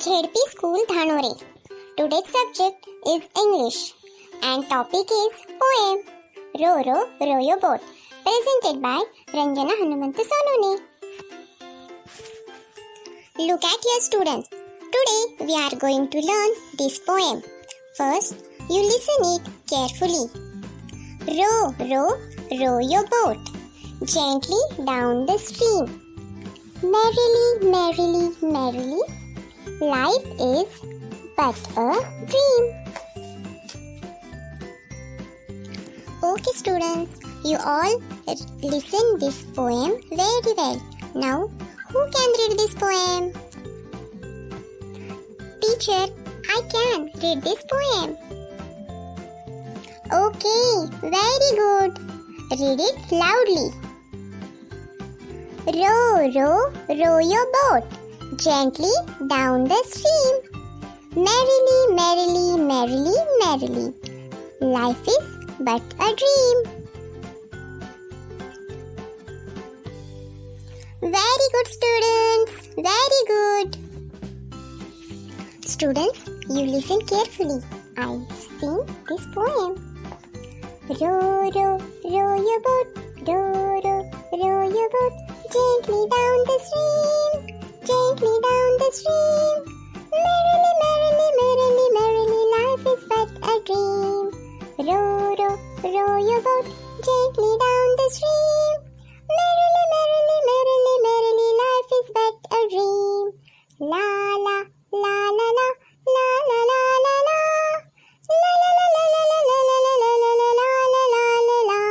ZP School Dhanore. Today's subject is English and topic is poem Ro Ro Row Your Boat, presented by Ranjana Hanumantu Sonone. Look at your students. Today we are going to learn this poem. First, you listen it carefully. Row, row, row your boat gently down the stream. Merrily, merrily, merrily, life is but a dream. Okay students, you all listen this poem very well. Now, who can read this poem? Teacher, I can read this poem. Okay, very good. Read it loudly. Row, row, row your boat gently down the stream. Merrily, merrily, merrily, merrily, life is but a dream. Very good students, very good. Students, you listen carefully. I sing this poem. Row, row, row your boat, row, row, row your boat gently down the stream, gently down the stream. Merrily, merrily, merrily, merrily, life is but a dream. Row, row, row your boat gently down the stream. Merrily, merrily, merrily, merrily, life is but a dream. La la, la la la, la la la la la. La la la la la la la la la la la la la la la la.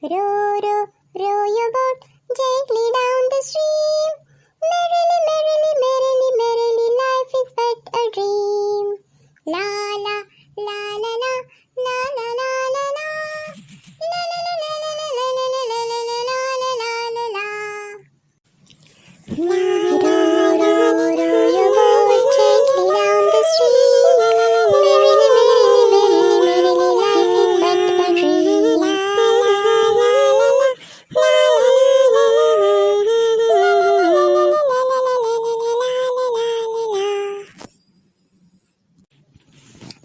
Row, row, row your boat gently down the stream. Merrily, merrily, merrily, merrily, life is but a dream. La la, la la la, la la la la la. La la la la la la la la la la la la la la la. Row, row, row your boat gently down the stream. Merrily, merrily, merrily, merrily, life is but a dream.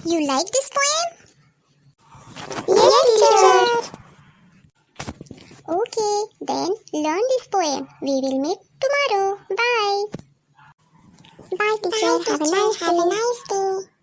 You like this poem? Yes, teacher. Okay, then learn this poem. We will meet tomorrow. Bye. Bye, teacher. Have a nice day.